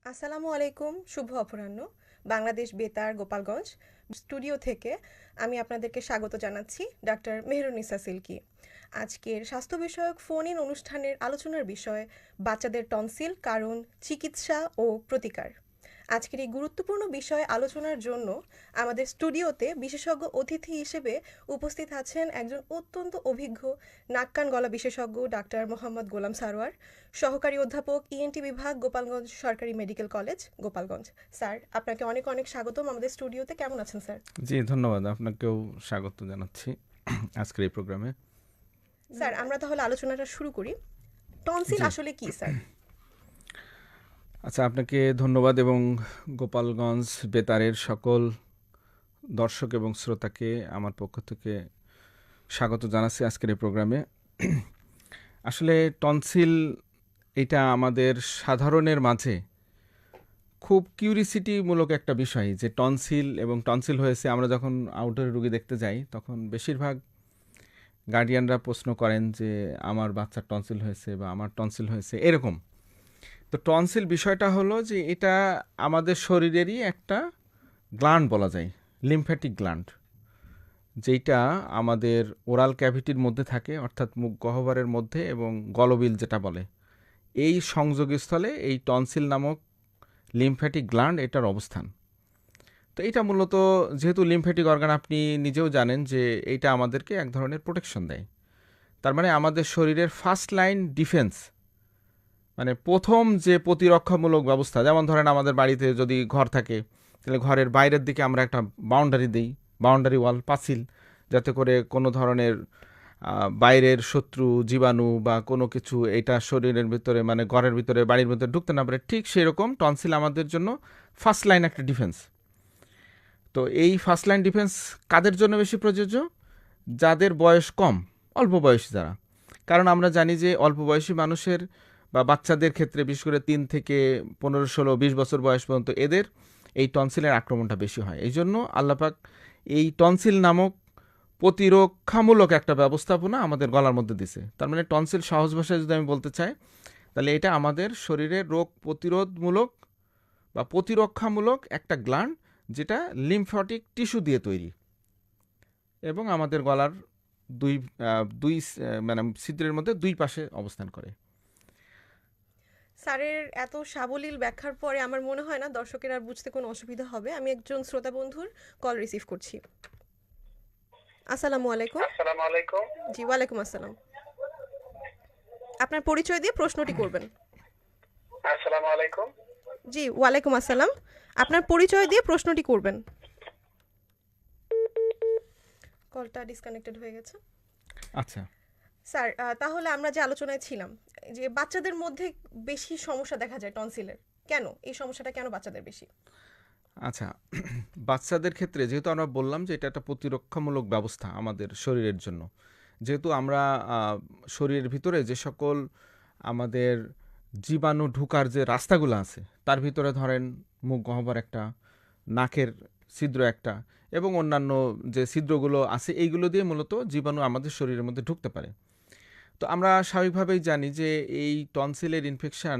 আসসালামু আলাইকুম, শুভ অপরাহ্ন। বাংলাদেশ বেতার গোপালগঞ্জ স্টুডিও থেকে আমি আপনাদেরকে স্বাগত জানাচ্ছি, ডাক্তার মেহেরুন্নিসা সিল্কি। আজকের স্বাস্থ্য বিষয়ক ফোন ইন অনুষ্ঠানের আলোচনার বিষয় বাচ্চাদের টনসিল, কারণ, চিকিৎসা ও প্রতিকার। আজকের এই গুরুত্বপূর্ণ বিষয় আলোচনার জন্য আমাদের স্টুডিওতে বিশেষজ্ঞ অতিথি হিসেবে উপস্থিত আছেন একজন অত্যন্ত অভিজ্ঞ নাক কান গলা বিশেষজ্ঞ ডাক্তার মোহাম্মদ গোলাম সারোয়ার, সহকারী অধ্যাপক ইএনটি বিভাগ, গোপালগঞ্জ সরকারি মেডিকেল কলেজ, গোপালগঞ্জ। স্যার, আপনাকে অনেক অনেক স্বাগতম আমাদের স্টুডিওতে। কেমন আছেন স্যার? জি, ধন্যবাদ। আপনাকেও স্বাগত জানাচ্ছি আজকের এই প্রোগ্রামে। স্যার, আমরা তাহলে আলোচনাটা শুরু করি। টনসিল জি, আসলে কি স্যার? আচ্ছা, আপনাকে ধন্যবাদ এবং গোপালগঞ্জ বেতারের সকল দর্শক এবং শ্রোতাকে আমার পক্ষ থেকে স্বাগত জানাচ্ছি আজকের এই প্রোগ্রামে। আসলে টনসিল এটা আমাদের সাধারণের মাঝে খুব কিউরিসিটিমূলক একটা বিষয় যে টনসিল হয়েছে। আমরা যখন আউটডোরে রোগী দেখতে যাই তখন বেশিরভাগ গার্ডিয়ানরা প্রশ্ন করেন যে আমার বাচ্চার টনসিল হয়েছে বা আমার টনসিল হয়েছে এরকম। তো টনসিল বিষয়টা হলো যে এটা আমাদের শরীরেরই একটা গ্ল্যান্ড বলা যায়, লিম্ফ্যাটিক গ্ল্যান্ড, যেটা আমাদের ওরাল ক্যাভিটির মধ্যে থাকে, অর্থাৎ মুখ গহ্বরের মধ্যে এবং গলবিল যেটা বলে, এই সংযোগস্থলে এই টনসিল নামক লিম্ফ্যাটিক গ্ল্যান্ড এটার অবস্থান। তো এটা মূলত যেহেতু লিম্ফ্যাটিক অর্গান, আপনি নিজেও জানেন যে এইটা আমাদেরকে এক ধরনের প্রোটেকশন দেয়। তার মানে আমাদের শরীরের ফার্স্ট লাইন ডিফেন্স, মানে প্রথম যে প্রতিরক্ষামূলক ব্যবস্থা, যেমন ধরেন আমাদের বাড়িতে যদি ঘর থাকে তাহলে ঘরের বাইরের দিকে আমরা একটা বাউন্ডারি দিই, বাউন্ডারি ওয়াল, পাঁচিল, যাতে করে কোনো ধরনের বাইরের শত্রু, জীবাণু বা কোনো কিছু এটা শরীরের ভিতরে, মানে ঘরের ভিতরে, বাড়ির ভিতরে ঢুকতে না পারে। ঠিক সেরকম টনসিল আমাদের জন্য ফার্স্ট লাইন একটা ডিফেন্স। তো এই ফার্স্ট লাইন ডিফেন্স কাদের জন্য বেশি প্রযোজ্য? যাদের বয়স কম, অল্প বয়সী যারা। কারণ আমরা জানি যে অল্প বয়সী মানুষের বা বাচ্চাদের ক্ষেত্রে, বিশেষ করে 3 থেকে 15, 16, 20 বছর বয়স পর্যন্ত এদের এই টনসিলের আক্রমণটা বেশি হয়। এই জন্য আল্লাপাক এই টনসিল নামক প্রতিরক্ষামূলক একটা ব্যবস্থাপনা আমাদের গলার মধ্যে দিছে। তার মানে টনসিল সহজ ভাষায় যদি আমি বলতে চাই, তাহলে এটা আমাদের শরীরের রোগ প্রতিরোধমূলক বা প্রতিরক্ষামূলক একটা গ্ল্যান্ড, যেটা লিম্ফ্যাটিক টিস্যু দিয়ে তৈরি এবং আমাদের গলার দুই দুই মানে ছিদ্রের মধ্যে দুই পাশে অবস্থান করে। স্যারের এত সাবলীল ব্যাখ্যার পরে আমার মনে হয় না দর্শকের আর বুঝতে কোনো অসুবিধা হবে। আমি একজন শ্রোতা বন্ধুর কল রিসিভ করছি। আসসালামু আলাইকুম। আসসালামু আলাইকুম। জি, ওয়ালাইকুম আসসালাম। আপনার পরিচয় দিয়ে প্রশ্নটি করবেন। আসসালামু আলাইকুম। জি, ওয়ালাইকুম আসসালাম। আপনার পরিচয় দিয়ে প্রশ্নটি করবেন। কলটা ডিসকানেক্টেড হয়ে গেছে। আচ্ছা, স্যার, তাহলে আমরা যে আলোচনায় ছিলাম, যে বাচ্চাদের মধ্যে বেশি সমস্যা দেখা যায় টনসিলের, কেন এই সমস্যাটা কেন বাচ্চাদের বেশি? আচ্ছা, বাচ্চাদের ক্ষেত্রে যেহেতু আমরা বললাম যে এটা একটা প্রতিরক্ষামূলক ব্যবস্থা আমাদের শরীরের জন্য, যেহেতু আমরা শরীরের ভিতরে যে সকল আমাদের জীবাণু ঢুকার যে রাস্তাগুলো আছে, তার ভিতরে ধরেন মুখ গহ্বর একটা, নাকের ছিদ্র একটা এবং অন্যান্য যে ছিদ্রগুলো আছে, এইগুলো দিয়ে মূলত জীবাণু আমাদের শরীরের মধ্যে ঢুকতে পারে। তো আমরা স্বাভাবিকভাবেই জানি যে এই টনসিলের ইনফেকশন,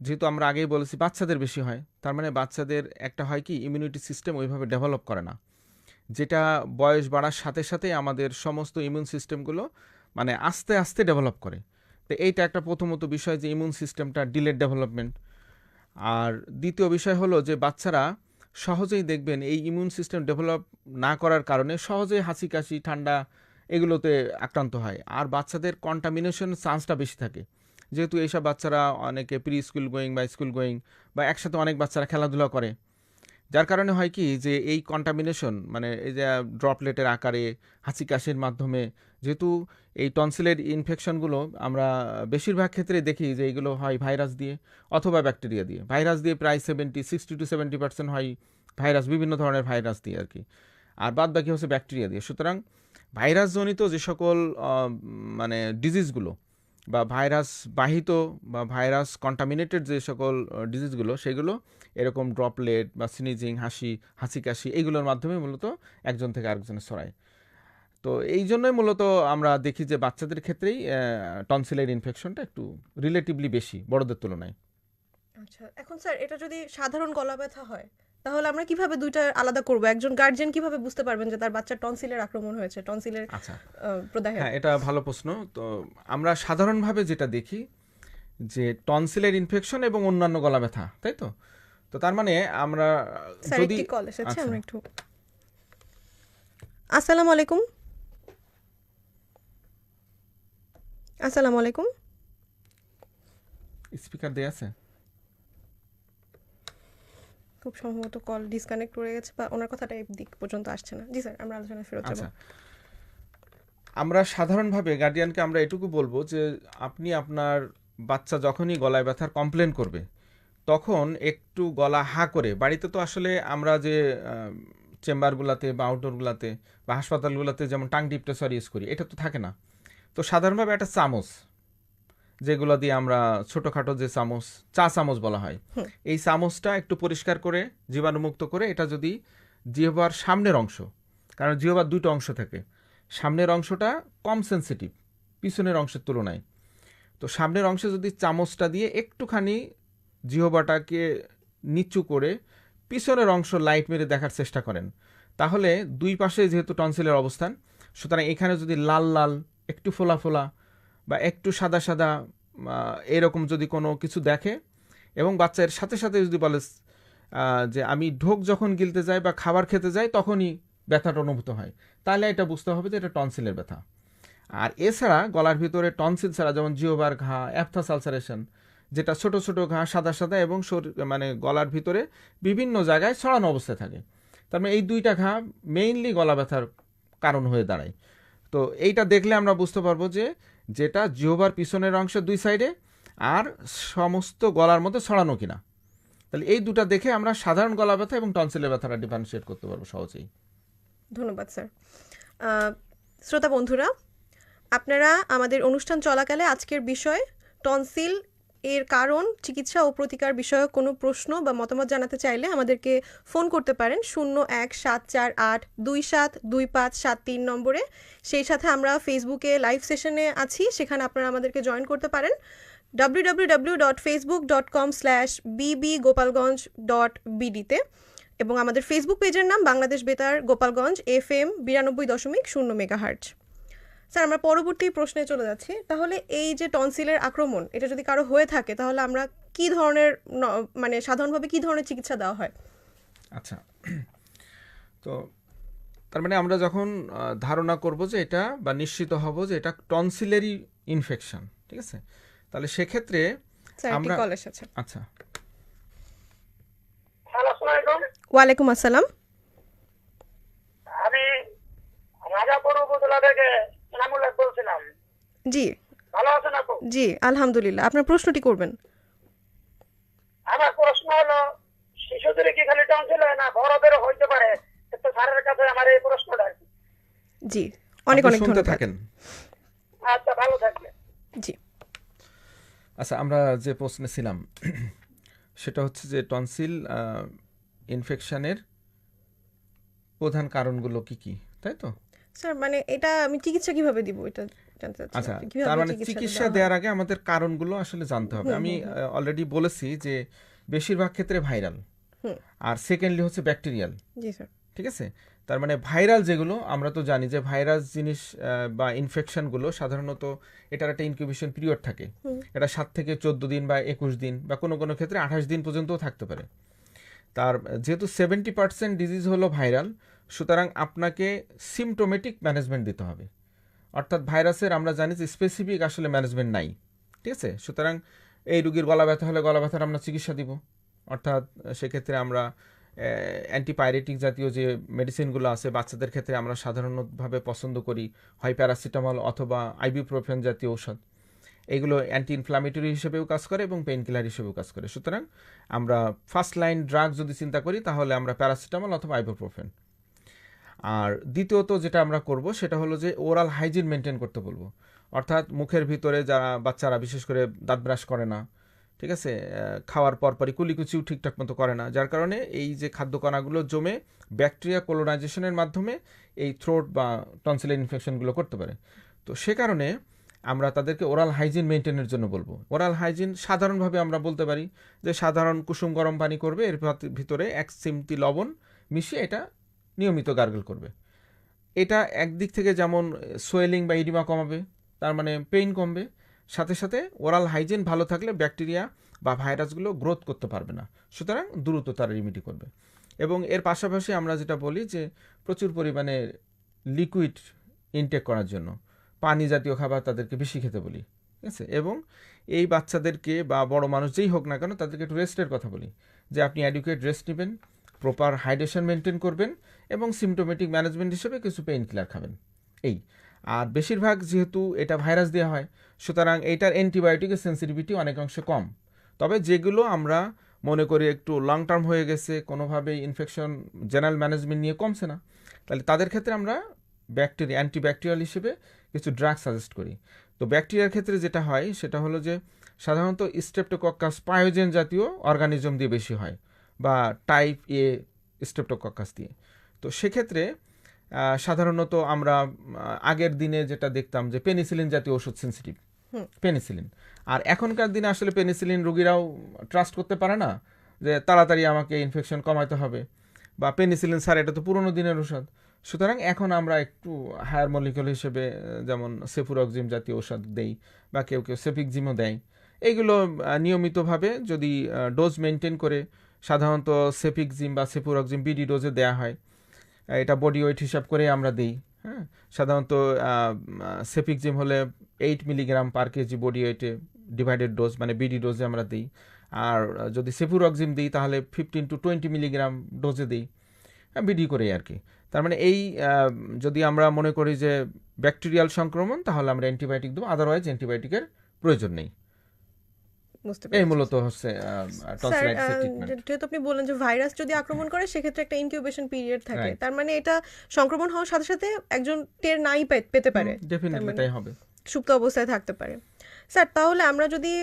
যেহেতু আমরা আগেই বলেছি বাচ্চাদের বেশি হয়, তার মানে বাচ্চাদের একটা হয় কি, ইমিউনিটি সিস্টেম ওইভাবে ডেভেলপ করে না, যেটা বয়স বাড়ার সাথে সাথে আমাদের সমস্ত ইমিউন সিস্টেমগুলো মানে আস্তে আস্তে ডেভেলপ করে। তো এইটা একটা প্রথমত বিষয় যে ইমিউন সিস্টেমটা ডিলেড ডেভেলপমেন্ট। আর দ্বিতীয় বিষয় হলো যে বাচ্চারা সহজেই দেখবেন এই ইমিউন সিস্টেম ডেভেলপ না করার কারণে সহজেই হাঁচি কাশি ঠান্ডা এগুলোতে আক্রান্ত হয়, আর বাচ্চাদের কন্টামিনেশন চান্সটা বেশি থাকে। যেহেতু এইসব বাচ্চারা অনেকে প্রি স্কুল গোয়িং বা স্কুল গোয়িং বা একসাথে অনেক বাচ্চারা খেলাধুলা করে, যার কারণে হয় কি যে এই কন্টামিনেশন, মানে এই যে ড্রপলেটের আকারে হাঁচি কাশির মাধ্যমে, যেহেতু এই টনসিলের ইনফেকশনগুলো আমরা বেশিরভাগ ক্ষেত্রে দেখি যে এইগুলো হয় ভাইরাস দিয়ে অথবা ব্যাকটেরিয়া দিয়ে। ভাইরাস দিয়ে প্রায় 60 to 70% হয় ভাইরাস, বিভিন্ন ধরনের ভাইরাস দিয়ে আর কি, আর বাদ বাকি হচ্ছে ব্যাকটেরিয়া দিয়ে। সুতরাং ভাইরাসজনিত যে সকল মানে ডিজিজগুলো বা ভাইরাস বাহিত বা ভাইরাস কন্টামিনেটেড যে সকল ডিজিজগুলো, সেগুলো এরকম ড্রপলেট বা স্নিজিং, হাঁচি কাশি এইগুলোর মাধ্যমে মূলত একজন থেকে আরেকজনে ছড়ায়। তো এই জন্যই মূলত আমরা দেখি যে বাচ্চাদের ক্ষেত্রেই টনসিলের ইনফেকশনটা একটু রিলেটিভলি বেশি বড়দের তুলনায়। আচ্ছা, এখন স্যার এটা যদি সাধারণ গলা ব্যথা হয় তাহলে আমরা কিভাবে দুইটা আলাদা করব? একজন গার্জিয়ান কিভাবে বুঝতে পারবেন যে তার বাচ্চার টনসিলের আক্রমণ হয়েছে, টনসিলের আচ্ছা, প্রদাহে? হ্যাঁ, এটা ভালো প্রশ্ন। তো আমরা সাধারণভাবে যেটা দেখি যে টনসিলের ইনফেকশন এবং অন্যান্য গলা ব্যথা, তাই তো? তো তার মানে আমরা স্যার যদি একটি কল এসেছে, আচ্ছা, আমরা একটু। আসসালামু আলাইকুম। আসসালামু আলাইকুম। স্পিকার দেয়া আছে? খুব সম্ভবত কল ডিসকানেক্ট হয়ে গেছে বা ওনার কথাটা এই দিক পর্যন্ত আসছে না। জি স্যার, আমরা আলোচনায় ফেরত যাব। আচ্ছা, আমরা সাধারণভাবে গার্ডিয়ানকে আমরা এটুকু বলবো যে আপনি আপনার বাচ্চা যখনই গলায় ব্যথার কমপ্লেন করবে তখন একটু গলা হা করে, বাড়িতে তো আসলে আমরা যে চেম্বারগুলোতে বা আউটডোরগুলোতে বা হাসপাতালগুলোতে যেমন টাং ডিপ্রেসর ইউজ করি, এটা তো থাকে না। তো সাধারণভাবে একটা চামচ, যেগুলো দিয়ে আমরা ছোটোখাটো যে চামচ, চা চামচ বলা হয়, এই চামচটা একটু পরিষ্কার করে জীবাণুমুক্ত করে এটা যদি জিহ্বার সামনের অংশ, কারণ জিহ্বার দুটো অংশ থাকে, সামনের অংশটা কম সেনসিটিভ পিছনের অংশের তুলনায়, তো সামনের অংশে যদি চামচটা দিয়ে একটুখানি জিহ্বাটাকে নিচু করে পিছনের অংশ লাইট মেরে দেখার চেষ্টা করেন, তাহলে দুই পাশে যেহেতু টনসিলের অবস্থান, সুতরাং এখানে যদি লাল লাল, একটু ফোলা ফোলা বা একটু সাদা সাদা এরকম যদি কোনো কিছু দেখে, এবং বাচ্চার সাথে সাথে যদি বলে যে আমি ঢোক যখন গিলতে যাই বা খাবার খেতে যাই তখনই ব্যথাটা অনুভূত হয়, তাহলে এটা বুঝতে হবে যে এটা টনসিলের ব্যথা। আর এছাড়া গলার ভিতরে টনসিল ছাড়া যেমন জিওবার ঘা, অ্যাপথাস আলসারেশন, যেটা ছোট ছোট ঘা সাদা সাদা এবং মানে গলার ভিতরে বিভিন্ন জায়গায় ছড়ানো অবস্থায় থাকে, তার মানে এই দুইটা ঘা মেইনলি গলা ব্যথার কারণ হয়ে দাঁড়ায়। তো এইটা দেখলে আমরা বুঝতে পারবো যে যেটা জিহ্বার পিছনের অংশের দুই সাইডে আর সমস্ত গলার মধ্যে ছড়ানো কিনা। তাহলে এই দুটা দেখে আমরা সাধারণ গলা ব্যথা এবং টনসিলের ব্যথাটা ডিফারেন্সিয়েট করতে পারবো সহজেই। ধন্যবাদ স্যার। শ্রোতা বন্ধুরা, আপনারা আমাদের অনুষ্ঠান চলাকালে আজকের বিষয় টনসিল এর কারণ, চিকিৎসা ও প্রতিকার বিষয়ক কোনো প্রশ্ন বা মতামত জানাতে চাইলে আমাদেরকে ফোন করতে পারেন 01-748-272573 নম্বরে। সেই সাথে আমরা ফেসবুকে লাইভ সেশনে আছি, সেখানে আপনারা আমাদেরকে জয়েন করতে পারেন www.facebook.com/bbgopalganj.bd তে, এবং আমাদের ফেসবুক পেজের নাম বাংলাদেশ বেতার গোপালগঞ্জ FM 92.0 মেগাহার্টজ। স্যার, আমরা পরবর্তী প্রশ্নে চলে যাচ্ছি। তাহলে এই যে টনসিলের আক্রমণ, এটা যদি কারো হয়ে থাকে তাহলে আমরা কি ধরনের মানে সাধারণভাবে কি ধরনের চিকিৎসা দেওয়া হয়? আচ্ছা, তো তার মানে আমরা যখন ধারণা করব যে এটা বা নিশ্চিত হব যে এটা টনসিলেরই ইনফেকশন, ঠিক আছে, তাহলে সেক্ষেত্রে আমরা কল এসেছে। আচ্ছা, ওয়ালাইকুম আসসালাম। আমি রাজাপুর উপজেলা থেকে এনামুল্লাহ বলছিলাম। জি, ভালো আছেন আপু? জি আলহামদুলিল্লাহ। আপনার প্রশ্নটি করবেন। আমার প্রশ্ন হলো, শিশুদের কি খালি টনসিল হয় না বড়দেরও হইতে পারে? একটু স্যারের কাছে আমার এই প্রশ্নটা। জি, অনেক অনেক শুনতে ধন্যবাদ। থাকেন। আচ্ছা, ভালো থাকবেন। জি, আচ্ছা, আমরা যে প্রশ্নে ছিলাম সেটা হচ্ছে যে টনসিল ইনফেকশনের প্রধান কারণগুলো কি কি, তাই তো? স্যার মানে এটা আমি চিকিৎসা কিভাবে দিব এটা জানতে চাচ্ছি। আচ্ছা, কিভাবে তার মানে চিকিৎসা চিকিৎসা দেওয়া হয়? দেওয়ার আগে আমাদের কারণগুলো আসলে জানতে হবে। আমি অলরেডি বলেছি যে বেশিরভাগ ক্ষেত্রে ভাইরাল, আর সেকেন্ডলি হচ্ছে ব্যাকটেরিয়াল। জি স্যার। ঠিক আছে, তার মানে ভাইরাল যেগুলো, আমরা তো জানি যে ভাইরাস জিনিস বা ইনফেকশনগুলো সাধারণত এটার একটা ইনকিউবেশন পিরিয়ড থাকে, এটা 7 থেকে 14 দিন বা 21 দিন বা কোনো কোনো ক্ষেত্রে 28 দিন পর্যন্তও থাকতে পারে। তার যেহেতু 70% ডিজিজ হলো ভাইরাল, সুতরাং আপনাকে সিমটোমেটিক ম্যানেজমেন্ট দিতে হবে, অর্থাৎ ভাইরাসের আমরা জানি যে স্পেসিফিক আসলে ম্যানেজমেন্ট নাই, ঠিক আছে। সুতরাং এই রোগীর গলা ব্যথা হলে গলা ব্যথার আমরা চিকিৎসা দিব, অর্থাৎ সেক্ষেত্রে আমরা অ্যান্টিপাইরেটিক জাতীয় যে মেডিসিনগুলো আছে বাচ্চাদের ক্ষেত্রে আমরা সাধারণভাবে পছন্দ করি হয় প্যারাসিটামল অথবা আইবুপ্রোফেন জাতীয় ঔষধ, এগুলো অ্যান্টি ইনফ্লামেটরি হিসেবেও কাজ করে এবং পেইন কিলার হিসেবেও কাজ করে। সুতরাং আমরা ফার্স্ট লাইন ড্রাগ যদি চিন্তা করি তাহলে আমরা প্যারাসিটামল অথবা আইবুপ্রোফেন। আর দ্বিতীয়ত যেটা আমরা করব সেটা হলো যে ওরাল হাইজিন মেনটেন করতে বলবো, অর্থাৎ মুখের ভিতরে যারা বাচ্চারা বিশেষ করে দাঁত ব্রাশ করে না, ঠিক আছে, খাওয়ার পরপরই কুলিকুচিও ঠিকঠাক মতো করে না, যার কারণে এই যে খাদ্যকণাগুলো জমে ব্যাকটেরিয়া কোলোনাইজেশনের মাধ্যমে এই থ্রোট বা টনসিলের ইনফেকশনগুলো করতে পারে। তো সে কারণে আমরা তাদেরকে ওরাল হাইজিন মেনটেনের জন্য বলবো। ওরাল হাইজিন সাধারণভাবে আমরা বলতে পারি যে সাধারণ কুসুম গরম পানি করবে, এর ভিতরে 1 চিমটি লবণ মিশিয়ে এটা নিয়মিত গার্গল করবে। এটা একদিক থেকে যেমন সোয়েলিং বা ইডিমা কমাবে, তার মানে পেইন কমবে, সাথে সাথে ওরাল হাইজিন ভালো থাকলে ব্যাকটেরিয়া বা ভাইরাসগুলো গ্রোথ করতে পারবে না, সুতরাং দ্রুত তারা রিমিডি করবে। এবং এর পাশাপাশি আমরা যেটা বলি যে প্রচুর পরিমাণে লিকুইড ইনটেক করার জন্য পানি জাতীয় খাবার তাদেরকে বেশি খেতে বলি, ঠিক আছে। এবং এই বাচ্চাদেরকে বা বড় মানুষ যেই হোক না কেন তাদেরকে একটু রেস্টের কথা বলি, যে আপনি অ্যাডিকুয়েট রেস্ট নেবেন, প্রপার হাইড্রেশন মেনটেন করবেন এবং সিমটোমেটিক ম্যানেজমেন্ট হিসেবে কিছু পেইন কিলার খাবেন। এই আর বেশিরভাগ যেহেতু এটা ভাইরাস দেওয়া হয়, সুতরাং এইটার অ্যান্টিবায়োটিকের সেন্সিটিভিটি অনেকাংশে কম। তবে যেগুলো আমরা মনে করি একটু লং টার্ম হয়ে গেছে, কোনোভাবেই ইনফেকশন জেনারেল ম্যানেজমেন্ট নিয়ে কমছে না, তাহলে তাদের ক্ষেত্রে আমরা অ্যান্টিব্যাকটেরিয়াল হিসেবে কিছু ড্রাগ সাজেস্ট করি। তো ব্যাকটেরিয়ার ক্ষেত্রে যেটা হয় সেটা হলো যে সাধারণত স্ট্রেপ্টোকক্কাস পায়োজেন জাতীয় অর্গানিজম দিয়ে বেশি হয়, বা টাইপ এ স্ট্রেপ্টোকক্কাস দিয়ে। তো সেক্ষেত্রে সাধারণত আমরা আগের দিনে যেটা দেখতাম যে পেনিসিলিন জাতীয় ওষুধ সেন্সিটিভ, পেনিসিলিন। আর এখনকার দিনে আসলে পেনিসিলিন রোগীরাও ট্রাস্ট করতে পারে না, যে তাড়াতাড়ি আমাকে ইনফেকশন কমাতে হবে, বা পেনিসিলিন স্যার এটা তো পুরোনো দিনের ওষুধ। সুতরাং এখন আমরা একটু হায়ার মলিকুল হিসেবে যেমন সেফুরক্সিম জাতীয় ওষুধ দেই, বা কেউ কেউ সেফিকজিমও দেয়। এইগুলো নিয়মিতভাবে যদি ডোজ মেনটেন করে, সাধারণত সেফিকজিম বা সেফুরক্সিম বিডি ডোজে দেওয়া হয়, এটা বডি ওয়েট হিসাব করে আমরা দিই। হ্যাঁ, সাধারণত সেফিকজিম হলে 8 মিলিগ্রাম পার কেজি বডি ওয়েটে ডিভাইডেড ডোজ, মানে বিডি ডোজে আমরা দিই। আর যদি সেফুরক্সিম দিই তাহলে 15 to 20 মিলিগ্রাম ডোজে দিই, বিডি করে আর কি। তার মানে এই যদি আমরা মনে করি যে ব্যাকটেরিয়াল সংক্রমণ, তাহলে আমরা অ্যান্টিবায়োটিক দেবো, আদারওয়াইজ অ্যান্টিবায়োটিকের প্রয়োজন নেই। বুঝতে এই পেরেছি। মূলত হচ্ছে স্যার, টনসিলাইটিসের ট্রিটমেন্ট। যেহেতু আপনি বললেন যে ভাইরাস যদি আক্রমণ করে সেক্ষেত্রে একটা ইনকিউবেশন পিরিয়ড থাকে, Right. তার মানে এটা সংক্রমণ হওয়ার সাথে সাথে একজন টের নাই পেতে পারে, ডেফিনেটলি মানে তাই হবে। সুপ্ত অবস্থায় থাকতে পারে। স্যার, তাহলে আমরা যদি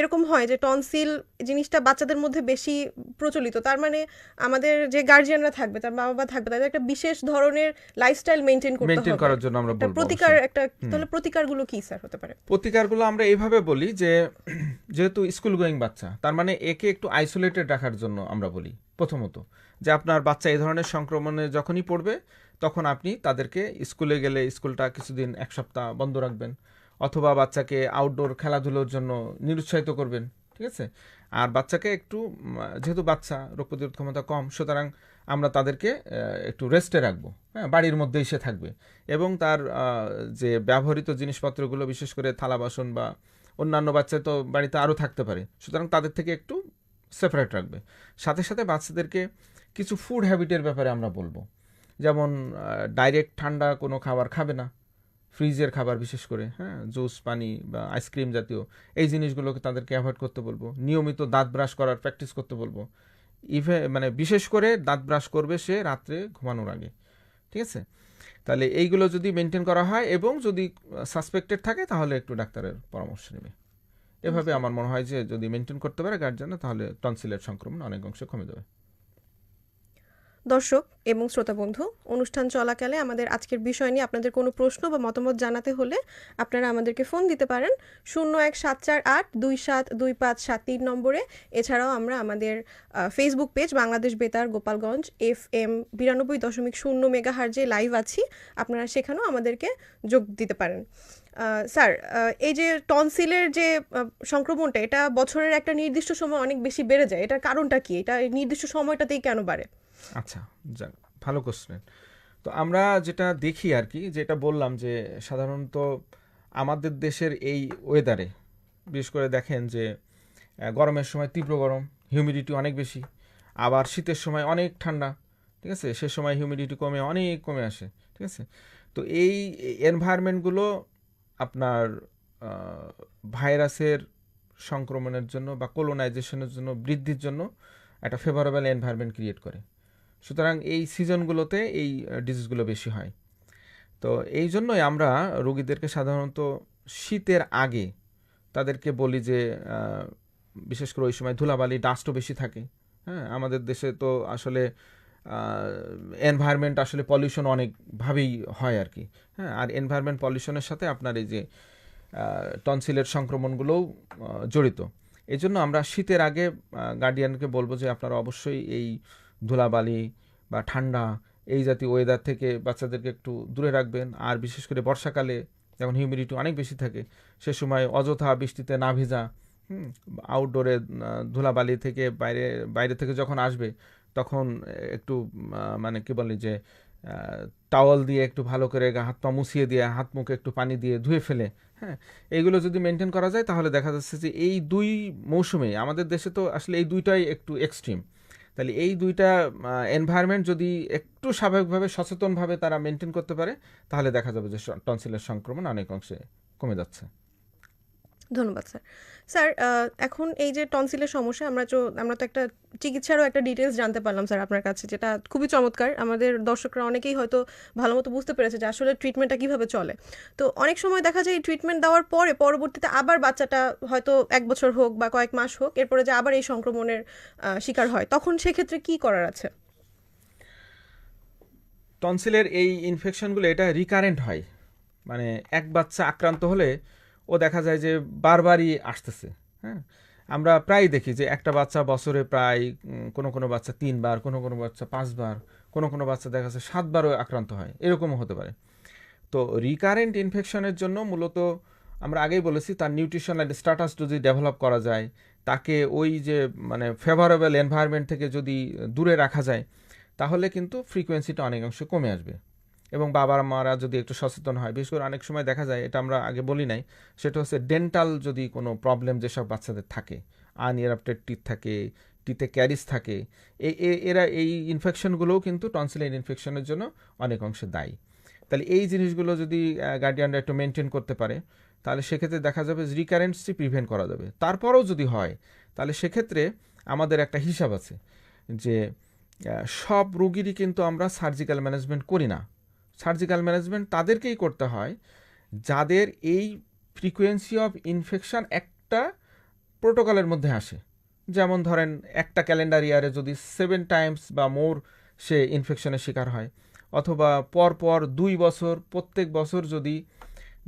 এরকম হয় যে টনসিল জিনিসটা বাচ্চাদের মধ্যে বেশি প্রচলিত, তার মানে আমাদের যে গার্জিয়ানরা থাকবে, তার মা বাবা থাকবে, তাদের একটা বিশেষ ধরনের লাইফস্টাইল মেনটেন করতে মেনটেন হবে। করার জন্য আমরা একটা বলবো প্রতিকার, অবশ্যই। একটা তাহলে প্রতিকারগুলো কি স্যার হতে পারে? প্রতিকারগুলো আমরা এইভাবে বলি যে যেহেতু স্কুল গোয়িং বাচ্চা, তার মানে একে একটু আইসোলেটেড রাখার জন্য আমরা বলি প্রথমত, যে আপনার বাচ্চা এই ধরনের সংক্রমণে যখনই পড়বে তখন আপনি তাদেরকে স্কুলে গেলে স্কুলটা কিছুদিন 1 সপ্তাহ বন্ধ রাখবেন, অথবা বাচ্চাকে আউটডোর খেলাধুলোর জন্য নিরুৎসাহিত করবেন, ঠিক আছে। আর বাচ্চাকে একটু যেহেতু বাচ্চা রোগ প্রতিরোধ ক্ষমতা কম, সুতরাং আমরা তাদেরকে একটু রেস্টে রাখবো। হ্যাঁ, বাড়ির মধ্যেই সে থাকবে, এবং তার যে ব্যবহৃত জিনিসপত্রগুলো, বিশেষ করে থালা বাসন বা অন্যান্য বাচ্চা তো বাড়িতে আরও থাকতে পারে, সুতরাং তাদের থেকে একটু সেপারেট রাখবে। সাথে সাথে বাচ্চাদেরকে কিছু ফুড হ্যাবিটের ব্যাপারে আমরা বলবো, যেমন ডাইরেক্ট ঠান্ডা কোনো খাবার খাবে না, ফ্রিজের খাবার বিশেষ করে, হ্যাঁ, জুস, পানি বা আইসক্রিম জাতীয় এই জিনিসগুলোকে তাদেরকে অ্যাভয়েড করতে বলবো। নিয়মিত দাঁত ব্রাশ করার প্র্যাকটিস করতে বলবো, মানে বিশেষ করে দাঁত ব্রাশ করবে সে রাত্রে ঘুমানোর আগে, ঠিক আছে। তাহলে এইগুলো যদি মেনটেন করা হয় এবং যদি সাসপেক্টেড থাকে তাহলে একটু ডাক্তারের পরামর্শ নেবে। এভাবে আমার মনে হয় যে যদি মেনটেন করতে পারে গার্জিয়ানরা, তাহলে টনসিলের সংক্রমণ অনেক অংশে কমে যাবে। দর্শক এবং শ্রোতা বন্ধু, অনুষ্ঠান চলাকালে আমাদের আজকের বিষয় নিয়ে আপনাদের কোনো প্রশ্ন বা মতামত জানাতে হলে আপনারা আমাদেরকে ফোন দিতে পারেন 0174827257 নম্বরে। এছাড়াও আমরা আমাদের ফেসবুক পেজ বাংলাদেশ বেতার গোপালগঞ্জ FM 92.0 মেগাহার্জে লাইভ আছি, আপনারা সেখানেও আমাদেরকে যোগ দিতে পারেন। স্যার, এই যে টনসিলের যে সংক্রমণটা, এটা বছরের একটা নির্দিষ্ট সময় অনেক বেশি বেড়ে যায়, এটার কারণটা কি? এটা এই নির্দিষ্ট সময়টাতেই কেন বাড়ে? আচ্ছা, যাক, ভালো কোশ্চেন। তো আমরা যেটা দেখি আর কি, যেটা বললাম যে সাধারণত আমাদের দেশের এই ওয়েদারে বিশেষ করে দেখেন যে গরমের সময় তীব্র গরম, হিউমিডিটি অনেক বেশি, আবার শীতের সময় অনেক ঠান্ডা, ঠিক আছে, সে সময় হিউমিডিটি অনেক কমে আসে, ঠিক আছে। তো এই এনভায়রনমেন্টগুলো আপনার ভাইরাসের সংক্রমণের জন্য বা কোলোনাইজেশনের জন্য, বৃদ্ধির জন্য একটা ফেভারেবল এনভায়রনমেন্ট ক্রিয়েট করে। সুতরাং এই সিজনগুলোতে এই ডিজিজগুলো বেশি হয়। তো এই জন্যই আমরা রোগীদেরকে সাধারণত শীতের আগে তাদেরকে বলি যে বিশেষ করে ওই সময় ধুলাবালি, ডাস্টও বেশি থাকে। হ্যাঁ, আমাদের দেশে তো আসলে এনভায়রনমেন্ট আসলে পলিউশন অনেকভাবেই হয় আর কি। হ্যাঁ, আর এনভায়রনমেন্ট পলিউশনের সাথে আপনার এই যে টনসিলের সংক্রমণগুলোও জড়িত। এই জন্য আমরা শীতের আগে গার্ডিয়ানকে বলবো যে আপনারা অবশ্যই এই ধুলাবালি বা ঠান্ডা এই জাতীয় ওয়েদার থেকে বাচ্চাদেরকে একটু দূরে রাখবেন। আর বিশেষ করে বর্ষাকালে যখন হিউমিডিটি অনেক বেশি থাকে সে সময় অযথা বৃষ্টিতে না ভেজা, আউটডোরে ধুলাবালি থেকে বাইরে থেকে যখন আসবে তখন একটু মানে কি বলে যে টাওয়াল দিয়ে একটু ভালো করে হাত পা মুছিয়ে দিয়ে হাত মুখে একটু পানি দিয়ে ধুয়ে ফেলে, হ্যাঁ, এইগুলো যদি মেনটেন করা যায় তাহলে দেখা যাচ্ছে যে এই দুই মৌসুমে আমাদের দেশে তো আসলে এই দুইটাই একটু এক্সট্রিম। তাহলে এই দুইটা এনভায়রনমেন্ট যদি একটু স্বাভাবিকভাবে সচেতনভাবে তারা মেনটেন করতে পারে তাহলে দেখা যাবে যে টনসিলের সংক্রমণ অনেক অংশে কমে যাচ্ছে। ধন্যবাদ স্যার। স্যার, এখন এই যে টনসিলের সমস্যা আমরা তো একটা চিকিৎসারও একটা ডিটেলস জানতে পারলাম স্যার আপনার কাছে, যেটা খুবই চমৎকার। আমাদের দর্শকরা অনেকেই হয়তো ভালো মতো বুঝতে পেরেছে যে আসলে ট্রিটমেন্টটা কীভাবে চলে। তো অনেক সময় দেখা যায় এই ট্রিটমেন্ট দেওয়ার পরে পরবর্তীতে আবার বাচ্চাটা হয়তো 1 বছর হোক বা কয়েক মাস হোক, এরপরে যে আবার এই সংক্রমণের শিকার হয়, তখন সেক্ষেত্রে কি করার আছে? টনসিলের এই ইনফেকশনগুলো এটা রিকারেন্ট হয়, মানে এক বাচ্চা আক্রান্ত হলে ও দেখা যায় যে বারবারই আসতেছে। হ্যাঁ, আমরা প্রায় দেখি যে একটা বাচ্চা বছরে প্রায় কোনো বাচ্চা 3 বার, কোনো বাচ্চা 5 বার, কোনো বাচ্চা দেখা যাচ্ছে 7 বারও আক্রান্ত হয়, এরকমও হতে পারে। তো রিকারেন্ট ইনফেকশনের জন্য মূলত আমরা আগেই বলেছি তার নিউট্রিশনাল স্ট্যাটাস যদি ডেভেলপ করা যায়, তাকে ওই যে মানে ফেভারেবল এনভায়রনমেন্ট থেকে যদি দূরে রাখা যায় তাহলে কিন্তু ফ্রিকোয়েন্সিটা অনেকাংশে কমে আসবে। এবং বাবা মারা যদি একটু সচেতন হয়, বিশেষ করে অনেক সময় দেখা যায়, এটা আমরা আগে বলি নাই, সেটা হচ্ছে ডেন্টাল যদি কোনো প্রবলেম যেসব বাচ্চাদের থাকে, আনইরাপ্টেড টিথ থাকে, টিথে ক্যারিস থাকে, এরা এই ইনফেকশনগুলোও কিন্তু টনসিলাইন ইনফেকশনের জন্য অনেক অংশে দায়ী। তাহলে এই জিনিসগুলো যদি গার্ডিয়ানরা একটু মেনটেন করতে পারে তাহলে সেক্ষেত্রে দেখা যাবে রিকারেন্সি প্রিভেন্ট করা যাবে। তারপরেও যদি হয় তাহলে সেক্ষেত্রে আমাদের একটা হিসাব আছে যে সব রোগীরই কিন্তু আমরা সার্জিক্যাল ম্যানেজমেন্ট করি না। সার্জিক্যাল ম্যানেজমেন্ট তাদেরকেই করতে হয় যাদের এই ফ্রিকোয়েন্সি অফ ইনফেকশন একটা প্রোটোকলের মধ্যে আসে। যেমন ধরেন একটা ক্যালেন্ডার ইয়ারে যদি 7 টাইমস বা মোর সে ইনফেকশনের শিকার হয়, অথবা পরপর 2 বছর প্রত্যেক বছর যদি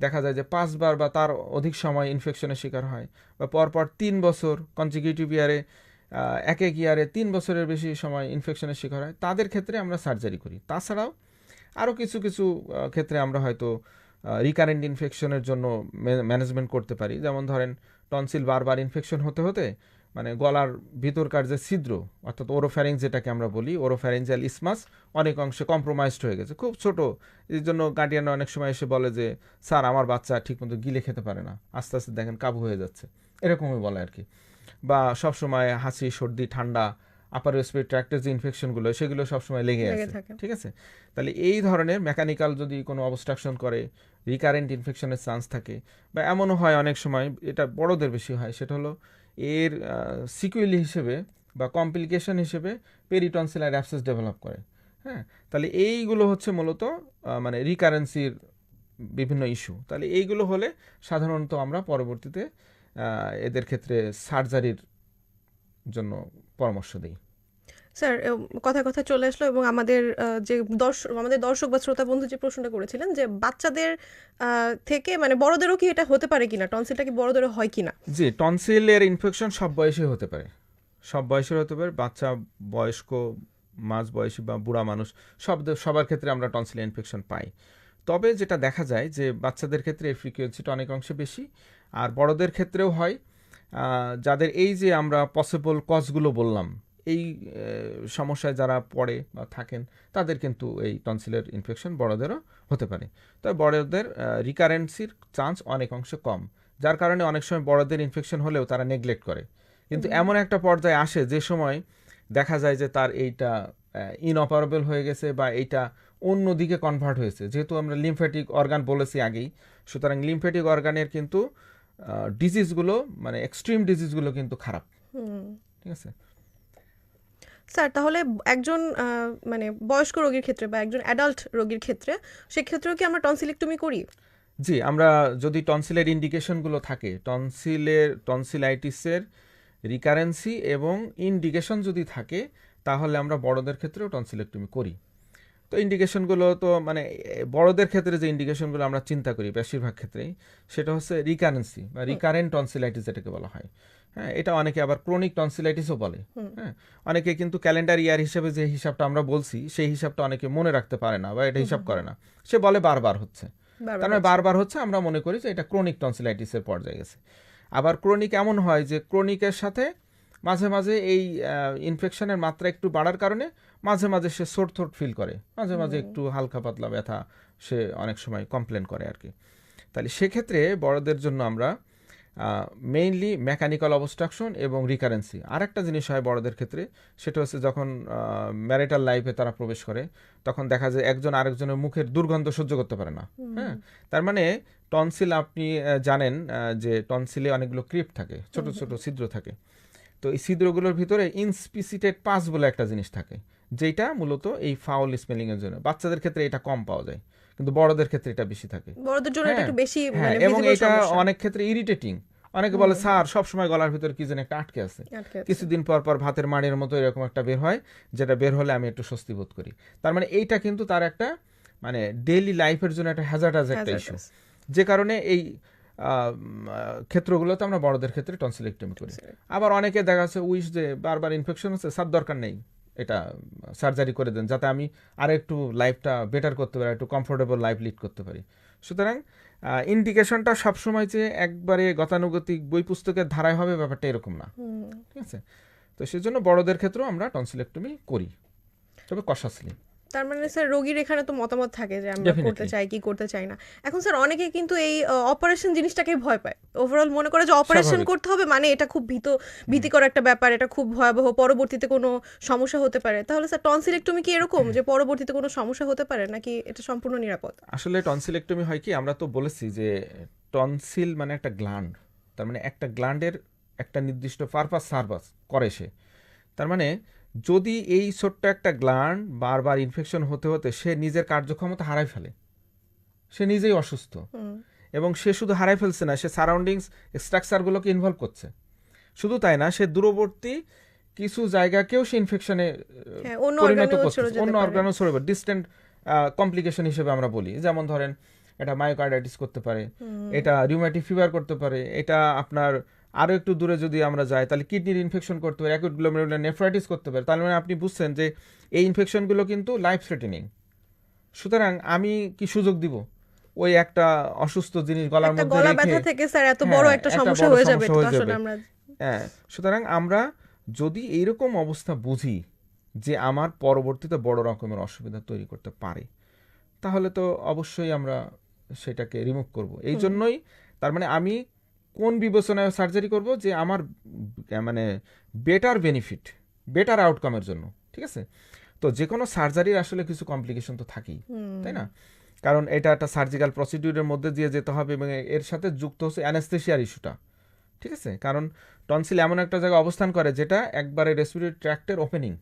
দেখা যায় যে 5 বার বা তার অধিক সময় ইনফেকশনের শিকার হয়, বা পরপর 3 বছর কনজিকিউটিভ ইয়ারে এক ইয়ারে 3 বছরের বেশি সময় ইনফেকশনের শিকার হয়, তাদের ক্ষেত্রে আমরা সার্জারি করি। তাছাড়াও আরও কিছু ক্ষেত্রে আমরা হয়তো রিকারেন্ট ইনফেকশনের জন্য ম্যানেজমেন্ট করতে পারি। যেমন ধরেন টনসিল বারবার ইনফেকশন হতে মানে গলার ভিতরকার যে ছিদ্র অর্থাৎ ওরোফ্যারিঞ্জ যেটাকে আমরা বলি, ওরোফ্যারিঞ্জিয়াল ইসমাস অনেক অংশে কম্প্রোমাইজড হয়ে গেছে, খুব ছোট। এই জন্য গার্ডিয়ানরা অনেক সময় এসে বলে যে স্যার আমার বাচ্চা ঠিকমতো গিলে খেতে পারে না, আস্তে আস্তে দেখেন কাবু হয়ে যাচ্ছে, এরকমই বলে আর কি। বা সবসময় হাঁচি, সর্দি, ঠান্ডা, আপার রেসপিরেটরি ট্র্যাক্টের যে ইনফেকশনগুলো সেগুলো সবসময় লেগে আছে, ঠিক আছে। তাহলে এই ধরনের মেকানিক্যাল যদি কোনো অবস্ট্রাকশন করে, রিকারেন্ট ইনফেকশনের চান্স থাকে, বা এমনও হয় অনেক সময়, এটা বড়দের বেশি হয়, সেটা হলো এর সিকুয়েলি হিসেবে বা কমপ্লিকেশন হিসেবে পেরিটনসিলার অ্যাবসেস ডেভেলপ করে। হ্যাঁ, তাহলে এইগুলো হচ্ছে মূলত মানে রিকারেন্সির বিভিন্ন ইস্যু। তাহলে এইগুলো হলে সাধারণত আমরা পরবর্তীতে এদের ক্ষেত্রে সার্জারির জন্য পরামর্শ দিই। স্যার, কথা চলে আসলো, এবং আমাদের দর্শক বা শ্রোতা বন্ধু যে প্রশ্নটা করেছিলেন যে বাচ্চাদের থেকে মানে বড়দেরও কি এটা হতে পারে কিনা, টনসিলটা কি বড়দেরও হয় কিনা? জি, টনসিলের ইনফেকশন সব বয়সে হতে পারে, সব বয়সের হতে পারে, বাচ্চা, বয়স্ক, মাঝবয়সী বা বুড়া মানুষ, সবার ক্ষেত্রে আমরা টনসিলের ইনফেকশন পাই। তবে যেটা দেখা যায় যে বাচ্চাদের ক্ষেত্রে এই ফ্রিকোয়েন্সিটা অনেক অংশে বেশি, আর বড়দের ক্ষেত্রেও হয়। যাদের এই যে আমরা পসিবল কজগুলো বললাম, এই সমস্যায় যারা পড়ে বা থাকেন তাদের কিন্তু এই টনসিলের ইনফেকশন বড়দেরও হতে পারে। তবে বড়দের রিকারেন্সির চান্স অনেক অংশে কম, যার কারণে অনেক সময় বড়দের ইনফেকশন হলেও তারা নেগলেক্ট করে। কিন্তু এমন একটা পর্যায়ে আসে যে সময় দেখা যায় যে তার এইটা ইনঅপারেবল হয়ে গেছে বা এইটা অন্য দিকে কনভার্ট হয়েছে। যেহেতু আমরা লিমফ্যাটিক অর্গান বলেছি আগেই, সুতরাং লিমফ্যাটিক অর্গানের কিন্তু ডিজিজগুলো মানে এক্সট্রিম ডিজিজগুলো কিন্তু খারাপ, ঠিক আছে। স্যার, তাহলে একজন মানে বয়স্ক রোগীর ক্ষেত্রে বা একজন অ্যাডাল্ট রোগীর ক্ষেত্রে, সেক্ষেত্রেও কি আমরা টনসিলেক্টমি করি? জি, আমরা যদি টনসিলের ইন্ডিকেশনগুলো থাকে, টনসিলাইটিসের রিকারেন্সি এবং ইন্ডিকেশন যদি থাকে, তাহলে আমরা বড়দের ক্ষেত্রেও টনসিলেক্টমি করি। তো ইন্ডিকেশনগুলো তো মানে বড়দের ক্ষেত্রে যে ইন্ডিকেশনগুলো আমরা চিন্তা করি বেশিরভাগ ক্ষেত্রেই সেটা হচ্ছে রিকারেন্সি বা রিকারেন্ট টনসিলাইটিস যেটাকে বলা হয়। হ্যাঁ, এটা অনেকে আবার ক্রনিক টনসিলাইটিসও বলে। হ্যাঁ, অনেকে কিন্তু ক্যালেন্ডার ইয়ার হিসেবে যে হিসাবটা আমরা বলছি সেই হিসাবটা অনেকে মনে রাখতে পারে না বা এটা হিসাব করে না, সে বলে বারবার হচ্ছে। তার মানে বারবার হচ্ছে, আমরা মনে করি যে এটা ক্রনিক টনসিলাইটিসের পর্যায়ে গেছে। আবার ক্রনিক এমন হয় যে ক্রনিকের সাথে মাঝে মাঝে এই ইনফেকশনের মাত্রা একটু বাড়ার কারণে মাঝে মাঝে সে সোর থ্রোট ফিল করে, মাঝে মাঝে একটু হালকা পাতলা ব্যথা সে অনেক সময় কমপ্লেন করে আর কি। তাহলে সেক্ষেত্রে বড়দের জন্য আমরা মেইনলি মেকানিক্যাল অবস্ট্রাকশন এবং রিকারেন্সি। আর একটা জিনিস হয় বড়দের ক্ষেত্রে, সেটা হচ্ছে যখন ম্যারিটাল লাইফে তারা প্রবেশ করে তখন দেখা যায় একজন আরেকজনের মুখের দুর্গন্ধ সহ্য করতে পারে না। হ্যাঁ, তার মানে টনসিল আপনি জানেন যে টনসিলে অনেকগুলো ক্রিপ্ট থাকে, ছোট ছোট ছিদ্র থাকে। তো এই ছিদ্রগুলোর ভিতরে ইনস্পিসিটেড পাস বলে একটা জিনিস থাকে, যেটা মূলত এই ফাউল স্মেলিং এর জন্য। বাচ্চাদের ক্ষেত্রে এটা কম পাওয়া যায়, কিন্তু বড়দের ক্ষেত্রে এটা বেশি থাকে। বড়দের জন্য এটা একটু বেশি হ্যাঁ, মানে এবং visible এটা সমস্যা। অনেক ক্ষেত্রে ইরিটেটিং। অনেকে বলে স্যার সবসময় গলার ভিতরে কি যেন একটা আটকে আছে, কিছুদিন পর পর ভাতের মাড়ির মতো এরকম একটা বের হয়, যেটা বের হলে আমি একটু স্বস্তি বোধ করি। তার মানে এইটা কিন্তু তার একটা মানে ডেইলি লাইফের জন্য একটা হ্যাজার্ডাস একটা ইস্যু, যে কারণে এই ক্ষেত্রগুলোতে আমরা বড়দের ক্ষেত্রে টনসিলেক্টমি করি। আবার অনেকে দেখা যাচ্ছে উইশ যে বারবার ইনফেকশন হচ্ছে, স্যার দরকার নেই, এটা সার্জারি করে দেন যাতে আমি আর একটু লাইফটা বেটার করতে পারি, একটু কমফোর্টেবল লাইফ লিড করতে পারি। সুতরাং ইন্ডিকেশনটা সবসময় যে একবারে গতানুগতিক বই পুস্তকের ধারায় হবে ব্যাপারটা এরকম না, ঠিক আছে। তো সেজন্য বড়দের ক্ষেত্রেও আমরা টনসিলেক্টমি করি, তবে কশাসলি। তার মানে স্যার রোগীর এখানে তো মতামত থাকে যে আমরা করতে চাই কি করতে চাই না। এখন স্যার অনেকে কিন্তু এই অপারেশন জিনিসটাকে ভয় পায়, ওভারঅল মনে করে যে অপারেশন করতে হবে মানে এটা খুব ভীতিকর একটা ব্যাপার, এটা খুব ভয়াবহ, পরবর্তীতে কোনো সমস্যা হতে পারে। তাহলে স্যার টনসিলেক্টমি কি এরকম যে পরবর্তীতে কোনো সমস্যা হতে পারে নাকি এটা সম্পূর্ণ নিরাপদ? আসলে টনসিলেক্টমি হয় কি, আমরা তো বলেছি যে টনসিল মানে একটা গ্ল্যান্ড, তার মানে একটা গ্ল্যান্ডের একটা নির্দিষ্ট পারপাস সার্ভাস করে সে। তার মানে যদি এই ছোট্ট একটা গ্ল্যান্ড বারবার ইনফেকশন হতে হতে সে নিজের কার্যক্ষমতা হারাই ফেলে, সে নিজেই অসুস্থ, এবং সে শুধু হারাই ফেলছে না, সে সারাউন্ডিংস স্ট্রাকচারগুলোকে ইনভলভ করছে। শুধু তাই না, সে দূরবর্তী কিছু জায়গাকেও সে ইনফেকশনে পরিণত করছে, অন্য অর্গানও ছড়ে পড়ে, ডিস্টেন্ট কমপ্লিকেশন হিসেবে আমরা বলি। যেমন ধরেন এটা মায়োকার্ডাইটিস করতে পারে, এটা রিউম্যাটিক ফিভার করতে পারে, এটা আপনার আরও একটু দূরে যদি আমরা যাই তাহলে কিডনির ইনফেকশন করতে পারে, অ্যাকুট গ্লোমেরুলার নেফ্রাইটিস করতে পারে। তার মানে আপনি বুঝছেন যে এই ইনফেকশনগুলো কিন্তু লাইফ থ্রেটেনিং। সুতরাং আমি কি সুযোগ দিব ওই একটা অসুস্থ জিনিস গলার মধ্যে গলা ব্যথা থেকে স্যার এত বড় একটা সমস্যা হয়ে যাবে? হ্যাঁ, সুতরাং আমরা যদি এইরকম অবস্থা বুঝি যে আমার পরবর্তীতে বড় রকমের অসুবিধা তৈরি করতে পারে, তাহলে তো অবশ্যই আমরা সেটাকে রিমুভ করব। এই জন্যই তার মানে আমি কোন বিবেচনায় সার্জারি করব, যে আমার মানে বেটার বেনিফিট, বেটার আউটকামের জন্য, ঠিক আছে। তো যে কোনো সার্জারির আসলে কিছু কমপ্লিকেশন তো থাকেই, তাই না? কারণ এটা একটা সার্জিক্যাল প্রসিডিউরের মধ্যে দিয়ে যেতে হবে এবং এর সাথে যুক্ত হচ্ছে অ্যানেস্থেশিয়ার ইস্যুটা, ঠিক আছে। কারণ টনসিল এমন একটা জায়গায় অবস্থান করে যেটা একবারে রেসপিরেটরি ট্র্যাক্টের ওপেনিং,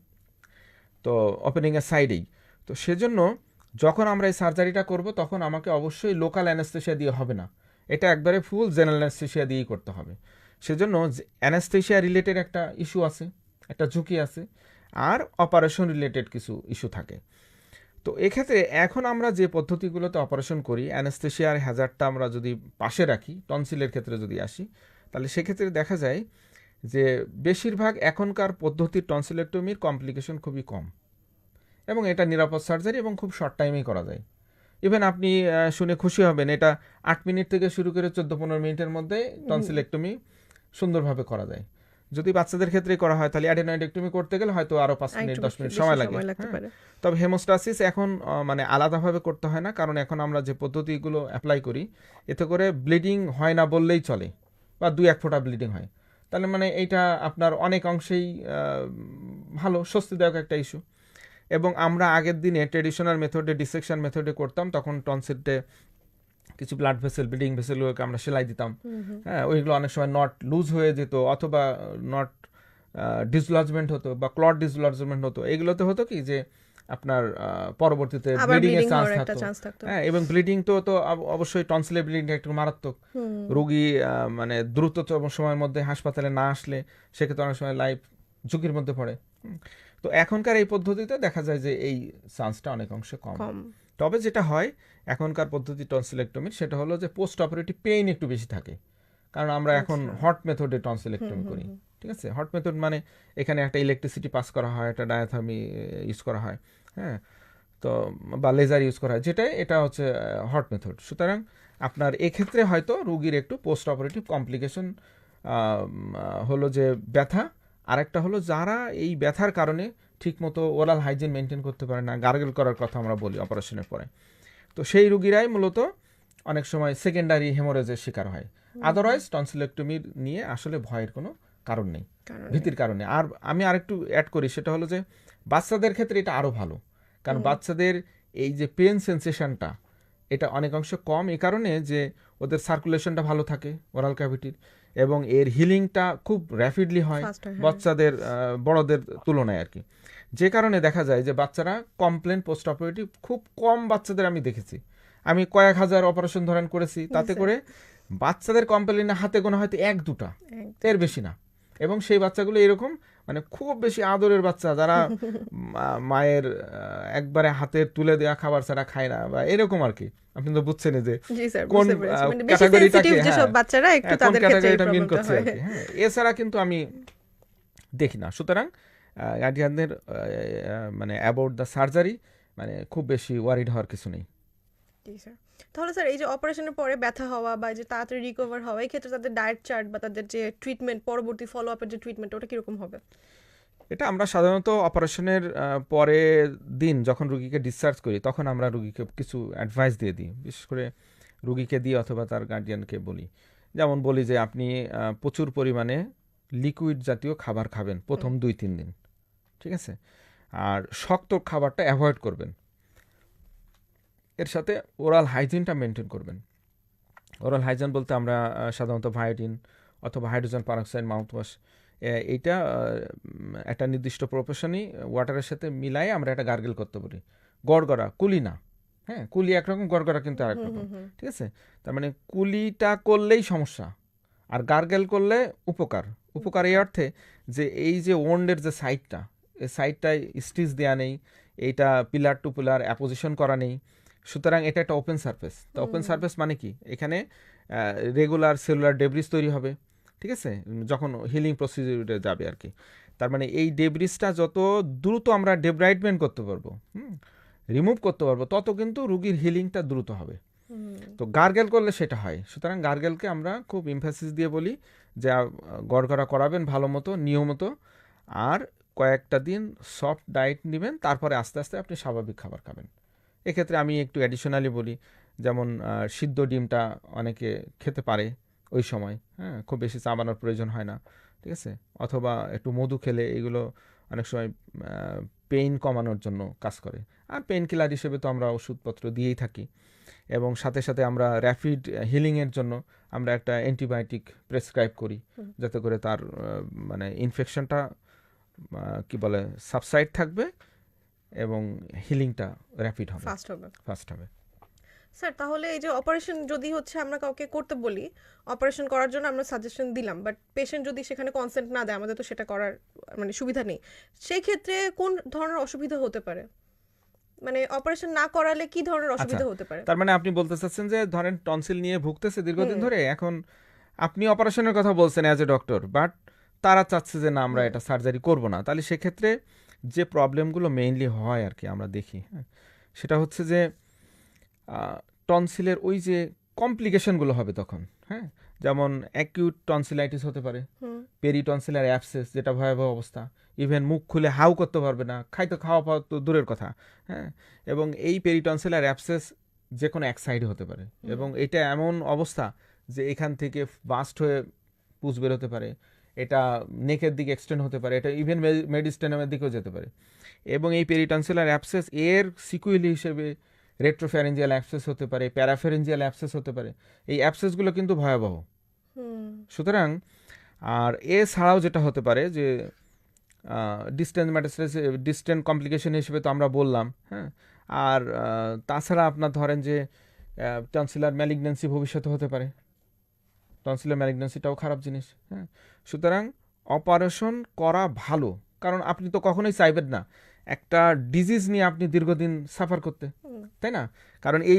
তো ওপেনিংয়ের সাইডেই। তো সেজন্য যখন আমরা এই সার্জারিটা করব তখন আমাকে অবশ্যই লোকাল অ্যানেস্থেশিয়া দিয়ে হবে না, এটা একবারে ফুল জেনারেল অ্যানেস্থেশিয়া দিয়েই করতে হবে। সেজন্য অ্যানেস্থেশিয়া রিলেটেড একটা ইস্যু আছে, একটা ঝুঁকি আছে, আর অপারেশন রিলেটেড কিছু ইস্যু থাকে। তো এক্ষেত্রে এখন আমরা যে পদ্ধতিগুলোতে অপারেশন করি, অ্যানেস্থেশিয়ার হ্যাজার্ডটা আমরা যদি পাশে রাখি, টনসিলের ক্ষেত্রে যদি আসি, তাহলে সেক্ষেত্রে দেখা যায় যে বেশিরভাগ এখনকার পদ্ধতির টনসিলেক্টমির কমপ্লিকেশন খুবই কম, এবং এটা নিরাপদ সার্জারি এবং খুব শর্ট টাইমেই করা যায়। ইভেন আপনি শুনে খুশি হবেন, এটা 8 মিনিট থেকে শুরু করে 14-15 মিনিটের মধ্যে টনসিলেক্টমি সুন্দরভাবে করা যায়। যদি বাচ্চাদের ক্ষেত্রে করা হয় তাহলে অ্যাডেনয়েডেক্টমি করতে গেলে হয়তো আরো 5 মিনিট 10 মিনিট সময় লাগে। তবে হেমোস্টাসিস এখন মানে আলাদাভাবে করতে হয় না, কারণ এখন আমরা যে পদ্ধতিগুলো অ্যাপ্লাই করি এতে করে ব্লিডিং হয় না বললেই চলে, বা 2-1 ফোঁটা ব্লিডিং হয়। তাহলে মানে এইটা আপনার অনেক অংশেই ভালো, স্বস্তিদায়ক একটা ইস্যু। এবং আমরা আগের দিনে ট্রেডিশনাল মেথডে, ডিসেকশন মেথডে করতাম, তখন টনসিলে কিছু ব্লাড ভেসেল, ব্লিডিং ভেসেলগুলোকে আমরা সেলাই দিতাম। হ্যাঁ, ওইগুলো অনেক সময় নট লুজ হয়ে যেত, অথবা নট ডিসলজমেন্ট হতো, বা ক্লট ডিসলজমেন্ট হতো। এগুলোতে হতো কি যে আপনার পরবর্তীতে ব্লিডিং এর চান্স থাকতো। হ্যাঁ, এবং ব্লিডিং তো অবশ্যই টনসিলের ব্লিডিংটা একটু মারাত্মক। রোগী মানে দ্রুততম সময়ের মধ্যে হাসপাতালে না আসলে সেক্ষেত্রে অনেক সময় লাইফ ঝুঁকির মধ্যে পড়ে। তো এখনকার এই পদ্ধতিতে দেখা যায় যে এই চান্সটা অনেক অংশে কম। কম। তবে যেটা হয় এখনকার পদ্ধতি টনসিলেক্টমির, সেটা হলো যে পোস্ট অপারেটিভ পেইন একটু বেশি থাকে, কারণ আমরা এখন আচ্ছা। হট মেথডে টনসিলেক্টমি করি। ঠিক আছে, হট মেথড মানে এখানে একটা ইলেকট্রিসিটি পাস করা হয়, একটা ডায়াথার্মি ইউজ করা হয়, হ্যাঁ, তো বা লেজার ইউজ করা হয়, যেটাই এটা হচ্ছে হট মেথড। সুতরাং আপনার এক্ষেত্রে হয়তো রুগীর একটু পোস্ট অপারেটিভ কমপ্লিকেশন হলো যে ব্যথা, আরেকটা হলো যারা এই ব্যথার কারণে ঠিকমতো ওরাল হাইজিন মেনটেন করতে পারে না, গার্গেল করার কথা আমরা বলি অপারেশনের পরে, তো সেই রুগীরাই মূলত অনেক সময় সেকেন্ডারি হেমোরেজের শিকার হয়। আদারওয়াইজ টনসিলেক্টমি নিয়ে আসলে ভয়ের কোনো কারণ নেই, ভীতির কারণে। আর আমি আরেকটু অ্যাড করি, সেটা হলো যে বাচ্চাদের ক্ষেত্রে এটা আরও ভালো, কারণ বাচ্চাদের এই যে পেন সেন্সেশনটা এটা অনেক অংশ কম, এই কারণে যে ওদের সার্কুলেশনটা ভালো থাকে ওরাল ক্যাভিটির, এবং এর হিলিংটা খুব র্যাপিডলি হয় বাচ্চাদের বড়দের তুলনায় আর কি। যে কারণে দেখা যায় যে বাচ্চারা কমপ্লেন পোস্ট অপারেটিভ খুব কম বাচ্চাদের আমি দেখেছি। আমি কয়েক হাজার অপারেশন ধরেন করেছি, তাতে করে বাচ্চাদের কমপ্লেনে হাতে গোনা হয়তো 1-2টা, এর বেশি না। এবং সেই বাচ্চাগুলো এরকম মানে খুব বেশি আদরের বাচ্চা, যারা মায়ের একবারে হাতের তুলে দেওয়া খাবার ছাড়া খায় না বা এরকম আর কি। আপনি তো বুঝছেন যে কোন ক্যাটাগরিটাকে কোন ক্যাটাগরিটা মিন করছে আর কি। হ্যাঁ, এছাড়া কিন্তু আমি দেখি না। সুতরাং গার্ডিয়ানদের মানে অ্যাবাউট দ্য সার্জারি মানে খুব বেশি ওয়ারিড হওয়ার কিছু নেই। তাহলে স্যার এই যে অপারেশনের পরে ব্যথা হওয়া বা যে তাড়াতাড়ি রিকভার হওয়া, এই ক্ষেত্রে তাদের ডায়েট চার্ট বা তাদের যে ট্রিটমেন্ট, পরবর্তী ফলো আপের যে ট্রিটমেন্ট, ওটা কিরকম হবে? এটা আমরা সাধারণত অপারেশনের পরে দিন যখন রুগীকে ডিসচার্জ করি, তখন আমরা রুগীকে কিছু অ্যাডভাইস দিয়ে দিই, বিশেষ করে রুগীকে দিই অথবা তার গার্ডিয়ানকে বলি। যেমন বলি যে আপনি প্রচুর পরিমাণে লিকুইড জাতীয় খাবার খাবেন প্রথম 2-3 দিন, ঠিক আছে, আর শক্ত খাবারটা অ্যাভয়েড করবেন, এর সাথে ওরাল হাইজিনটা মেনটেন করবেন। ওরাল হাইজিন বলতে আমরা সাধারণত ভায়োডিন অথবা হাইড্রোজেন পারঅক্সাইড মাউথওয়াশ, এইটা একটা নির্দিষ্ট প্রপোর্শনই ওয়াটারের সাথে মিলাই আমরা একটা গার্গেল করতে পারি। গড়গড়া, কুলি না, হ্যাঁ, কুলি একরকম, গড়গড়া কিন্তু আরেক রকম, ঠিক আছে। তার মানে কুলিটা করলেই সমস্যা, আর গার্গেল করলে উপকার। উপকার এই অর্থে যে এই যে ওন্ডের যে সাইডটা, এই সাইডটায় স্টিচ দেওয়া নেই, এইটা পিলার টু পিলার অ্যাপোজিশন করা নেই, সুতরাং এটা একটা ওপেন সারফেস। তো ওপেন সারফেস মানে কি, এখানে রেগুলার সেলুলার ডেব্রিজ তৈরি হবে, ঠিক আছে, যখন হিলিং প্রসিডিউরে যাবে আর কি। তার মানে এই ডেব্রিজটা যত দ্রুত আমরা ডেব্রাইডমেন্ট করতে পারবো, রিমুভ করতে পারবো, তত কিন্তু রুগীর হিলিংটা দ্রুত হবে। তো গার্গেল করলে সেটা হয়। সুতরাং গার্গেলকে আমরা খুব ইমফ্যাসিস দিয়ে বলি যে গড়গড়া করাবেন ভালো মতো, নিয়মিত, আর কয়েকটা দিন সফট ডায়েট নেবেন, তারপরে আস্তে আস্তে আপনি স্বাভাবিক খাবার খাবেন। এক্ষেত্রে আমি একটু অ্যাডিশনালি বলি, যেমন সিদ্ধ ডিমটা অনেকে খেতে পারে ওই সময়, হ্যাঁ, খুব বেশি চা বানানোর প্রয়োজন হয় না, ঠিক আছে, অথবা একটু মধু খেলে, এগুলো অনেক সময় পেইন কমানোর জন্য কাজ করে। আর পেইন কিলার হিসেবে তো আমরা ওষুধপত্র দিয়েই থাকি, এবং সাথে সাথে আমরা র্যাপিড হিলিংয়ের জন্য আমরা একটা অ্যান্টিবায়োটিক প্রেসক্রাইব করি, যাতে করে তার মানে ইনফেকশনটা কি বলে সাবসাইড থাকবে এবং হিলিংটা র্যাপিড হবে, ফাস্ট হবে। স্যার, তাহলে এই যে অপারেশন যদি হচ্ছে আমরা কাউকে করতে বলি, অপারেশন করার জন্য আমরা সাজেশন দিলাম, বাট পেশেন্ট যদি সেখানে কনসেন্ট না দেয়, আমাদের তো সেটা করার মানে সুবিধা নেই, সেই ক্ষেত্রে কোন ধরনের অসুবিধা হতে পারে? মানে অপারেশন না করালে কি ধরনের অসুবিধা হতে পারে? তার মানে আপনি বলতে চাচ্ছেন যে ধরেন টনসিল নিয়ে ভুগতেছে দীর্ঘদিন ধরে, এখন আপনি অপারেশনের কথা বলছেন অ্যাজ এ ডক্টর, বাট তারা চাচ্ছে যে না আমরা এটা সার্জারি করব না, তাহলে সেক্ষেত্রে যে প্রবলেমগুলো মেইনলি হয় আর কি আমরা দেখি, হ্যাঁ, সেটা হচ্ছে যে টনসিলের ওই যে কমপ্লিকেশনগুলো হবে তখন, হ্যাঁ, যেমন অ্যাকিউট টনসিলাইটিস হতে পারে, পেরিটনসিলার অ্যাবসেস, যেটা ভয়াবহ অবস্থা, ইভেন মুখ খুলে হাউ করতে পারবে না, খাওয়া পাওয়া তো দূরের কথা, হ্যাঁ, এবং এই পেরিটনসিলার অ্যাবসেস যে কোনো এক সাইডে হতে পারে, এবং এটা এমন অবস্থা যে এখান থেকে বাস্ট হয়ে পুজ বের হতে পারে, এটা নেকের দিকে এক্সটেন্ড হতে পারে, এটা ইভেন মেডিস্টেনামের দিকেও যেতে পারে। এবং এই পেরিটনসিলার অ্যাবসেস এর সিকুয়েলি হিসেবে রেট্রোফ্যারেঞ্জিয়াল অ্যাবসেস হতে পারে, প্যারাফ্যারেঞ্জিয়াল অ্যাবসেস হতে পারে। এই অ্যাবসেসগুলো কিন্তু ভয়াবহ। সুতরাং আর এছাড়াও যেটা হতে পারে যে ডিস্টেন্ট মেটাস্টাসিস, ডিস্টেন্ট কমপ্লিকেশন হিসেবে তো আমরা বললাম, হ্যাঁ, আর তাছাড়া আপনার ধরেন যে টনসিলার ম্যালিগন্যান্সি ভবিষ্যতে হতে পারে, টনসিলার ম্যালিগন্যান্সিটাও খারাপ জিনিস, হ্যাঁ। সুতরাং অপারেশন করা ভালো, কারণ আপনি তো কখনোই চাইবেন না একটা ডিজিজ নিয়ে আপনি দীর্ঘদিন সাফার করতে, তাই না? কারণ এই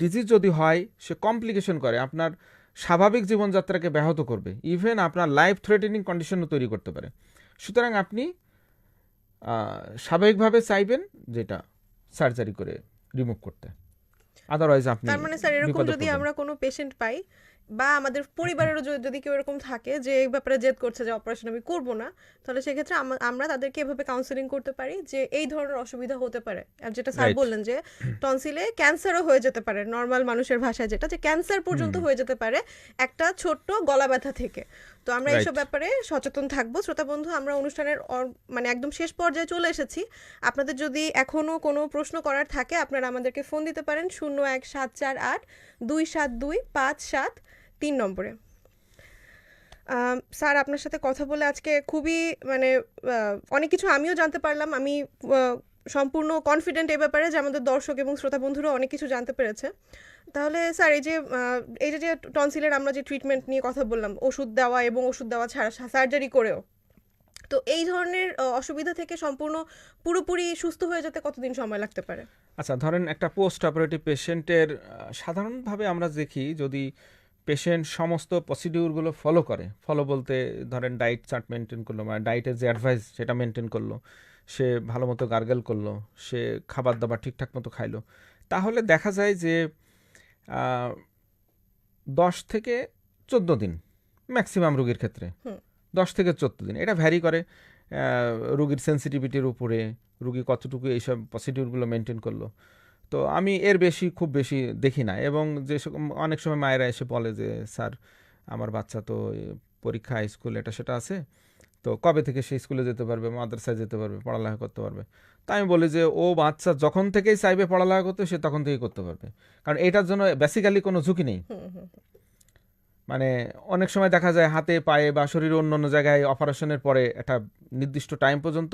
ডিজিজ যদি হয় সে কমপ্লিকেশন করে, আপনার স্বাভাবিক জীবনযাত্রাকে ব্যাহত করবে, ইভেন আপনার লাইফ থ্রেটেনিং কন্ডিশনও তৈরি করতে পারে। সুতরাং আপনি স্বাভাবিকভাবে চাইবেন যেটা সার্জারি করে রিমুভ করতে, আদারওয়াইজ আপনি তার মানে স্যার এরকম বিপদে যদি পড়বেন। আমরা কোনো পেশেন্ট পাই বা আমাদের পরিবারেরও যদি কেউ এরকম থাকে যে এই ব্যাপারে জেদ করছে যে অপারেশন আমি করব না, তাহলে সেক্ষেত্রে আমরা তাদেরকে এভাবে কাউন্সেলিং করতে পারি যে এই ধরনের অসুবিধা হতে পারে। আর যেটা স্যার Right. বললেন যে টনসিলে ক্যান্সারও হয়ে যেতে পারে, নর্মাল মানুষের ভাষায় যেটা, যে ক্যান্সার পর্যন্ত হয়ে যেতে পারে একটা ছোট্ট গলা ব্যথা থেকে। তো আমরা Right. এইসব ব্যাপারে সচেতন থাকবো। শ্রোতা বন্ধু, আমরা অনুষ্ঠানের মানে একদম শেষ পর্যায়ে চলে এসেছি। আপনাদের যদি এখনো কোনো প্রশ্ন করার থাকে আপনারা আমাদেরকে ফোন দিতে পারেন 01-748-272-573 নম্বরে। স্যার, আপনার সাথে কথা বলে আজকে খুবই মানে অনেক কিছু আমিও জানতে পারলাম। আমি সম্পূর্ণ কনফিডেন্ট এই ব্যাপারে যে আমাদের দর্শক এবং শ্রোতা বন্ধুরা অনেক কিছু জানতে পেরেছে। তাহলে স্যার, এই যে টনসিলের আমরা যে ট্রিটমেন্ট নিয়ে কথা বললাম, ওষুধ দেওয়া এবং ওষুধ দেওয়া ছাড়া সার্জারি করেও, তো এই ধরনের অসুবিধা থেকে সম্পূর্ণ পুরোপুরি সুস্থ হয়ে যেতে কতদিন সময় লাগতে পারে? আচ্ছা, ধরেন একটা পোস্ট অপারেটিভ পেশেন্টের সাধারণভাবে আমরা দেখি যদি পেশেন্ট সমস্ত প্রসিডিউরগুলো ফলো বলতে ধরেন ডায়েট চার্ট মেনটেন করলো, মানে ডায়েটের যে অ্যাডভাইস সেটা মেনটেন করলো, সে ভালো মতো গার্গেল করলো, সে খাবার দাবার ঠিকঠাক মতো খাইলো, তাহলে দেখা যায় যে 10 থেকে 14 দিন ম্যাক্সিমাম রোগীর ক্ষেত্রে, 10 থেকে 14 দিন, এটা ভ্যারি করে রোগীর সেন্সিটিভিটির উপরে, রোগী কতটুকু এইসব প্রসিডিউরগুলো মেনটেন করলো। তো আমি এর খুব বেশি দেখি না। এবং যে অনেক সময় মায়েরা এসে বলে যে স্যার আমার বাচ্চা তো পরীক্ষা স্কুল এটা সেটা আছে, তো কবে থেকে সে স্কুলে যেতে পারবে, মাদ্রাসায় যেতে পারবে, পড়ালেখা করতে পারবে? তাই আমি বলি যে ও বাচ্চা যখন থেকেই চাইবে পড়ালেখা করতে সে তখন থেকেই করতে পারবে, কারণ এটার জন্য বেসিক্যালি কোনো ঝুঁকি নেই। মানে অনেক সময় দেখা যায় হাতে পায়ে বা শরীরের অন্য অন্য জায়গায় অপারেশনের পরে একটা নির্দিষ্ট টাইম পর্যন্ত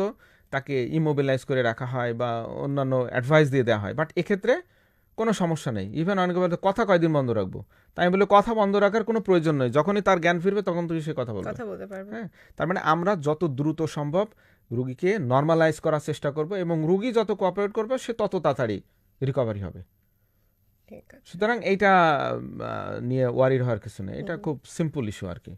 তাকে ইমোবিলাইজ করে রাখা হয় বা অন্যান্য অ্যাডভাইস দিয়ে দেওয়া হয়, বাট এক্ষেত্রে কোনো সমস্যা নেই। ইভেন অনেকে বলতে কথা কয়দিন বন্ধ রাখবো, তাই আমি বলি কথা বন্ধ রাখার কোনো প্রয়োজন নেই, যখনই তার জ্ঞান ফিরবে তখন তুই সে কথা বলবে। হ্যাঁ, তার মানে আমরা যত দ্রুত সম্ভব রুগীকে নর্মালাইজ করার চেষ্টা করব এবং রুগী যত কোঅপারেট করবে সে তত তাড়াতাড়ি রিকভারি হবে। সুতরাং এইটা নিয়ে ওয়ারির হওয়ার কিছু নেই, এটা খুব সিম্পল ইস্যু আর কি।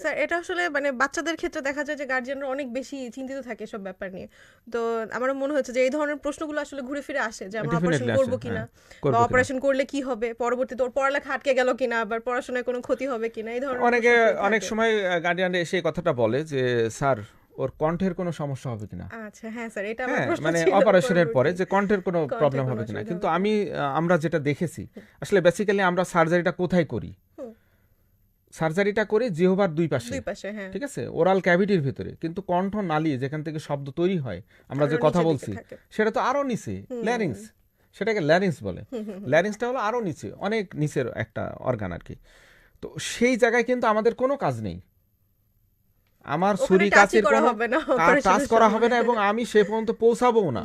স্যার, এটা আসলে মানে বাচ্চাদের ক্ষেত্রে দেখা যায় যে গার্জিয়ানরা অনেক বেশি চিন্তিত থাকে সব ব্যাপার নিয়ে। তো আমার মনে হচ্ছে যে এই ধরনের প্রশ্নগুলো আসলে ঘুরে ফিরে আসে যে আমরা অপারেশন করব কিনা, বা অপারেশন করলে কি হবে, পরবর্তীতে ওর পড়ালেখা আটকে গেল কিনা, আবার পড়াশোনায় কোনো ক্ষতি হবে কিনা, এই ধরনের অনেক সময় গার্ডিয়ানরা এসে কথাটা বলে যে স্যার ওর কণ্ঠের কোনো সমস্যা হবে কিনা। আচ্ছা, হ্যাঁ স্যার, এটা আমার প্রশ্ন মানে ছিল অপারেশনের পরে যে কণ্ঠের কোনো প্রবলেম হবে কিনা। কিন্তু আমরা যেটা দেখেছি আসলে বেসিক্যালি আমরা সার্জারিটা কোথায় করি, সার্জারিটা করে জিহ্বার দুই পাশে, ঠিক আছে, ওরাল ক্যাভিটির ভিতরে, কিন্তু কণ্ঠ নালী যেখান থেকে শব্দ তৈরি হয় আমরা যে কথা বলছি সেটা তো আরো নিচে, ল্যারিংস, সেটাকে ল্যারিংস বলে। ল্যারিংসটা হলো আরো নিচে, অনেক নিচের একটা অর্গান আর কি। তো সেই জায়গায় কিন্তু আমাদের কোনো কাজ নেই, আমার ছুরি কাঁচির কোনো টাচ করা হবে না এবং আমি সে পর্যন্ত পৌঁছাবো না,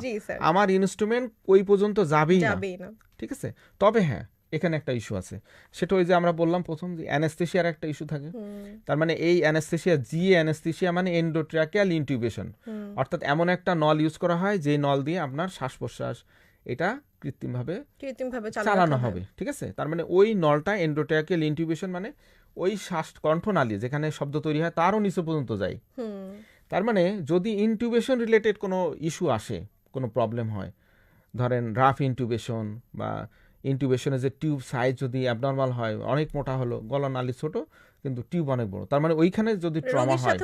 আমার ইনস্ট্রুমেন্ট ওই পর্যন্ত যাবেই না, ঠিক আছে। তবে হ্যাঁ, এখানে একটা ইস্যু আছে, সেটা ওই যে আমরা বললাম প্রথম যে অ্যানেস্থেশিয়ার একটা ইস্যু থাকে। তার মানে এই অ্যানেস্থেশিয়া, অ্যানেস্থেশিয়া মানে এন্ডোট্রাকিয়াল ইনটিউবেশন, অর্থাৎ এমন একটা নল ইউজ করা হয় যে নল দিয়ে আপনার শ্বাস প্রশ্বাস এটা কৃত্রিমভাবে চালানো হবে, ঠিক আছে। তার মানে ওই নলটা এন্ডোট্রাকিয়াল ইনটিউবেশন মানে ওই শ্বাস কণ্ঠনালী যেখানে শব্দ তৈরি হয় তারও নিচে পর্যন্ত যায়। তার মানে যদি ইনটিউবেশন রিলেটেড কোনো ইস্যু আসে, কোনো প্রবলেম হয়, ধরেন রাফ ইনটিউবেশন বা ইনটিউবেশনের যে টিউব সাইজ যদি অ্যাবনর্মাল হয়, অনেক মোটা হলো, গলা নালী ছোট কিন্তু টিউব অনেক বড়, তার মানে ওইখানে যদি ট্রমা হয়,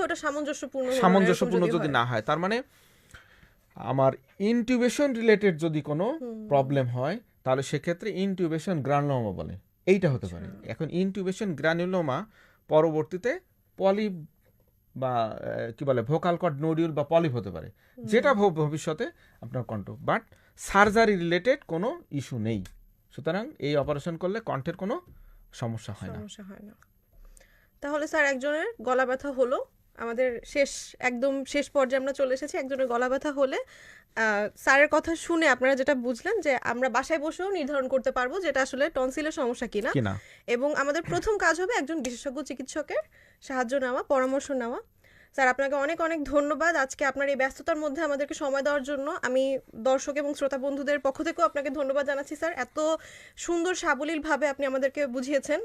সামঞ্জস্যপূর্ণ যদি না হয়, তার মানে আমার ইনটিউবেশন রিলেটেড যদি কোনো প্রবলেম হয় তাহলে সেক্ষেত্রে ইনটিউবেশন গ্রানুলোমা বলে, এইটা হতে পারে। এখন ইনটিউবেশন গ্রানুলোমা পরবর্তীতে পলিপ বা কি বলে ভোকাল কর্ড নোডিউল বা পলিপ হতে পারে, যেটা ভবিষ্যতে আপনার কণ্ঠ, বাট সার্জারি রিলেটেড কোনো ইস্যু নেই। সুতরাং এই অপারেশন করলে কণ্ঠের কোনো সমস্যা হয় না। তাহলে স্যার, একজনের গলা ব্যথা হলো, আমাদের একদম শেষ পর্যায়ে আমরা চলে এসেছি, একজনের গলা ব্যথা হলে স্যারের কথা শুনে আপনারা যেটা বুঝলেন যে আমরা বাসায় বসেও নির্ধারণ করতে পারবো যেটা আসলে টনসিলের সমস্যা কিনা, এবং আমাদের প্রথম কাজ হবে একজন বিশেষজ্ঞ চিকিৎসকের সাহায্য নেওয়া, পরামর্শ নেওয়া। স্যার আপনাকে অনেক অনেক ধন্যবাদ আজকে আপনার এই ব্যস্ততার মধ্যে আমাদেরকে সময় দেওয়ার জন্য। আমি দর্শক এবং শ্রোতা বন্ধুদের পক্ষ থেকেও আপনাকে ধন্যবাদ জানাচ্ছি স্যার, এত সুন্দর সাবলীলভাবে আপনি আমাদেরকে বুঝিয়েছেন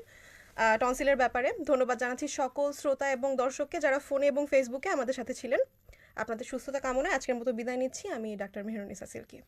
টনসিলের ব্যাপারে। ধন্যবাদ জানাচ্ছি সকল শ্রোতা এবং দর্শককে যারা ফোনে এবং ফেসবুকে আমাদের সাথে ছিলেন। আপনাদের সুস্থতা কামনায় আজকের মতো বিদায় নিচ্ছি। আমি ডাক্তার মেহেরুন্নিসা সিল্কি।